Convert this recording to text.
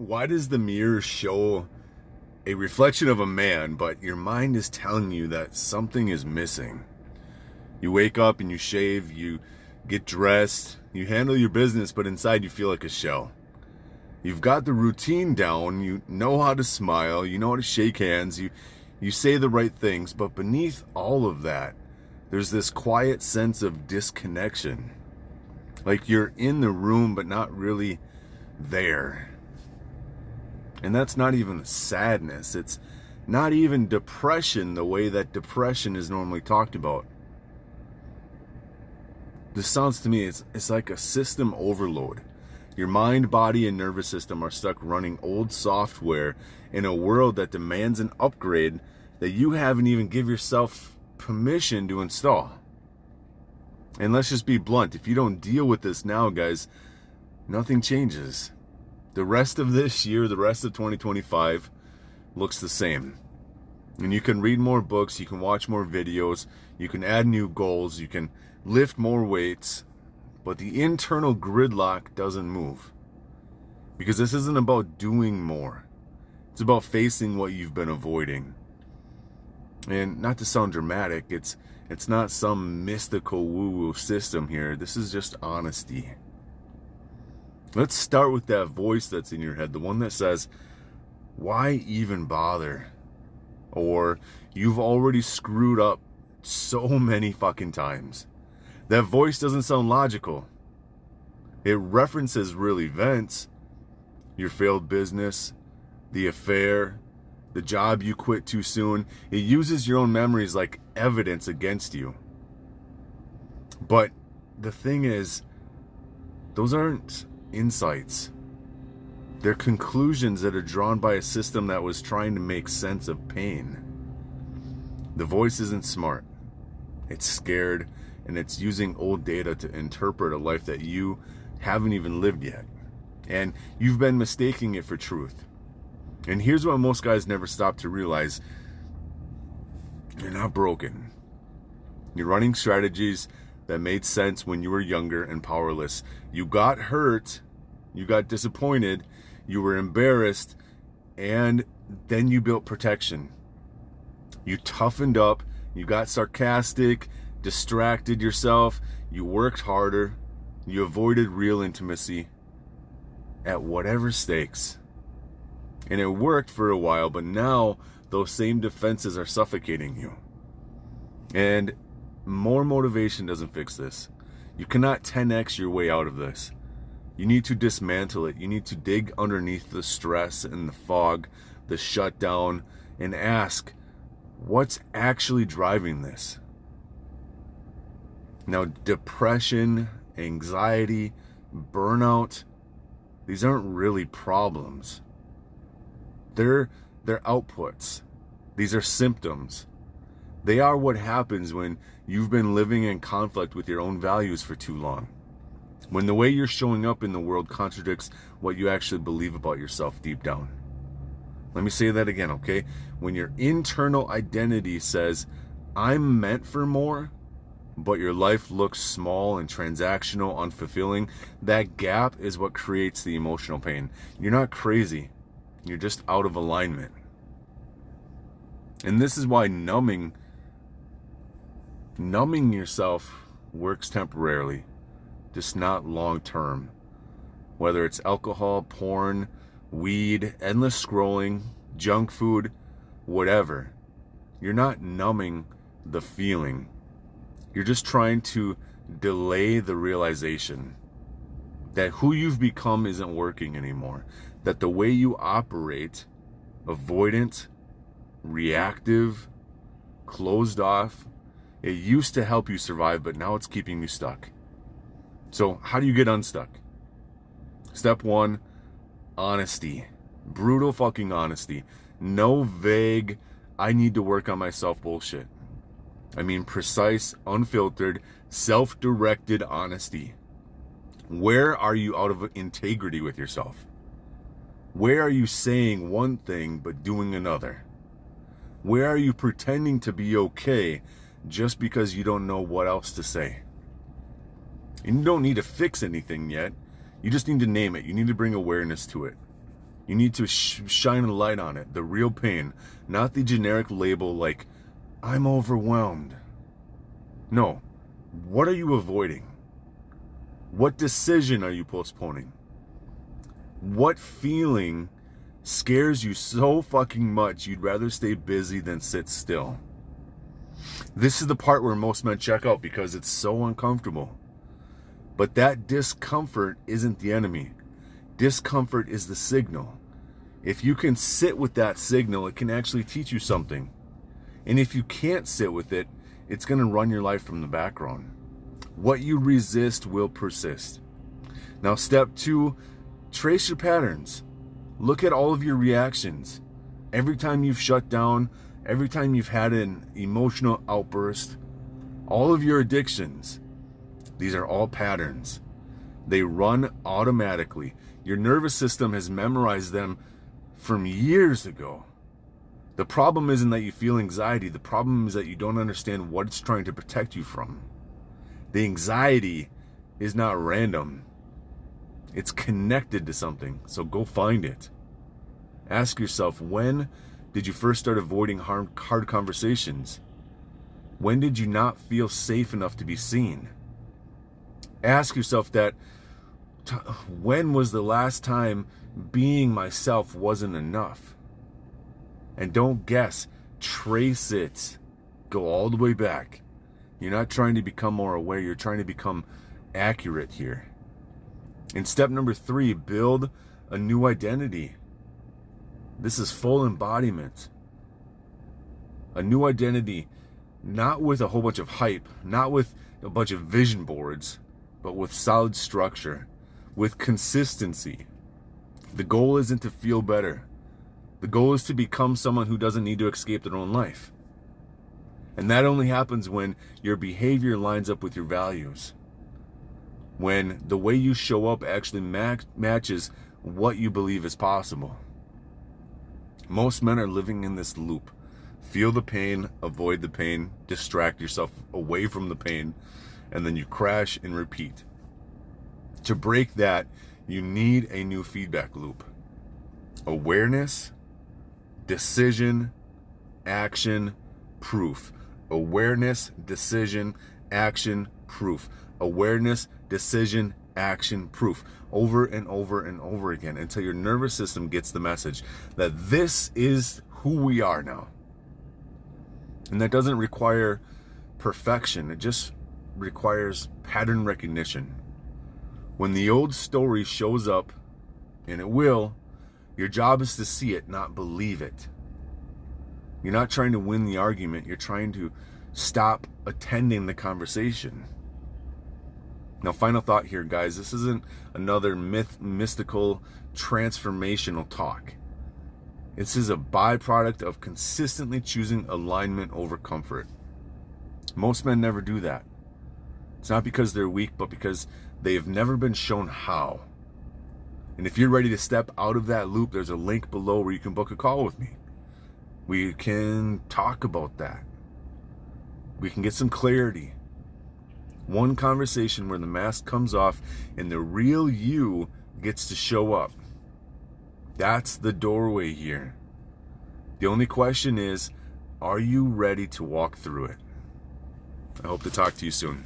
Why does the mirror show a reflection of a man, but your mind is telling you that something is missing? You wake up and you shave, you get dressed, you handle your business, but inside you feel like a shell. You've got the routine down, you know how to smile, you know how to shake hands, you say the right things, but beneath all of that, there's this quiet sense of disconnection. Like you're in the room, but not really there. And that's not even sadness. It's not even depression the way that depression is normally talked about. This sounds to me, it's like a system overload. Your mind, body, and nervous system are stuck running old software in a world that demands an upgrade that you haven't even give yourself permission to install. And let's just be blunt. If you don't deal with this now, guys, nothing changes. The rest of this year, the rest of 2025 looks the same. And you can read more books, you can watch more videos, you can add new goals, you can lift more weights, but the internal gridlock doesn't move. Because this isn't about doing more. It's about facing what you've been avoiding. And not to sound dramatic, it's not some mystical woo-woo system here. This is just honesty. Let's start with that voice that's in your head, the one that says, why even bother? Or, you've already screwed up so many fucking times. That voice doesn't sound logical. It references real events, your failed business, the affair, the job you quit too soon. It uses your own memories like evidence against you. But the thing is, those aren't insights. They're conclusions that are drawn by a system that was trying to make sense of pain. The voice isn't smart. It's scared, and it's using old data to interpret a life that you haven't even lived yet. And you've been mistaking it for truth. And here's what most guys never stop to realize. You're not broken. You're running strategies that made sense when you were younger and powerless. You got hurt, you got disappointed, you were embarrassed, and then you built protection. You toughened up, you got sarcastic, distracted yourself, you worked harder, you avoided real intimacy at whatever stakes. And it worked for a while, but now those same defenses are suffocating you. And more motivation doesn't fix this. You cannot 10x your way out of this. You need to dismantle it. You need to dig underneath the stress and the fog, the shutdown, and ask, what's actually driving this? Now, depression, anxiety, burnout, these aren't really problems. They're outputs. These are symptoms. They are what happens when you've been living in conflict with your own values for too long. When the way you're showing up in the world contradicts what you actually believe about yourself deep down. Let me say that again, okay? When your internal identity says, I'm meant for more, but your life looks small and transactional, unfulfilling, that gap is what creates the emotional pain. You're not crazy. You're just out of alignment. And this is why numbing yourself works temporarily, just not long term. Whether it's alcohol, porn, weed, endless scrolling, junk food, whatever. You're not numbing the feeling. You're just trying to delay the realization that who you've become isn't working anymore. That the way you operate, avoidant, reactive, closed off, it used to help you survive, but now it's keeping you stuck. So how do you get unstuck? Step one, honesty. Brutal fucking honesty. No vague, I need to work on myself bullshit. I mean precise, unfiltered, self-directed honesty. Where are you out of integrity with yourself? Where are you saying one thing but doing another? Where are you pretending to be okay just because you don't know what else to say? And you don't need to fix anything yet. You just need to name it. You need to bring awareness to it. You need to shine a light on it, the real pain, not the generic label like, I'm overwhelmed. No. What are you avoiding? What decision are you postponing? What feeling scares you so fucking much you'd rather stay busy than sit still? This is the part where most men check out because it's so uncomfortable. But that discomfort isn't the enemy. Discomfort is the signal. If you can sit with that signal, it can actually teach you something. And if you can't sit with it, it's going to run your life from the background. What you resist will persist. Now, step 2, trace your patterns. Look at all of your reactions. Every time you've shut down, every time you've had an emotional outburst, all of your addictions, these are all patterns. They run automatically. Your nervous system has memorized them from years ago. The problem isn't that you feel anxiety. The problem is that you don't understand what it's trying to protect you from. The anxiety is not random. It's connected to something, so go find it. Ask yourself, when did you first start avoiding hard conversations? When did you not feel safe enough to be seen? Ask yourself that, when was the last time being myself wasn't enough? And don't guess, trace it. Go all the way back. You're not trying to become more aware, you're trying to become accurate here. And step number 3, build a new identity. This is full embodiment. A new identity, not with a whole bunch of hype, not with a bunch of vision boards, but with solid structure, with consistency. The goal isn't to feel better. The goal is to become someone who doesn't need to escape their own life. And that only happens when your behavior lines up with your values. When the way you show up actually matches what you believe is possible. Most men are living in this loop. Feel the pain, avoid the pain, distract yourself away from the pain, and then you crash and repeat. To break that, you need a new feedback loop. Awareness, decision, action, proof. Awareness, decision, action, proof. Awareness, decision, action, proof. Over and over and over again until your nervous system gets the message that this is who we are now. And that doesn't require perfection. It just requires pattern recognition. When the old story shows up, and it will, your job is to see it, not believe it. You're not trying to win the argument. You're trying to stop attending the conversation. Now, final thought here, guys. This isn't another mystical, transformational talk. This is a byproduct of consistently choosing alignment over comfort. Most men never do that. It's not because they're weak, but because they have never been shown how. And if you're ready to step out of that loop, there's a link below where you can book a call with me. We can talk about that. We can get some clarity. One conversation where the mask comes off and the real you gets to show up. That's the doorway here. The only question is, are you ready to walk through it? I hope to talk to you soon.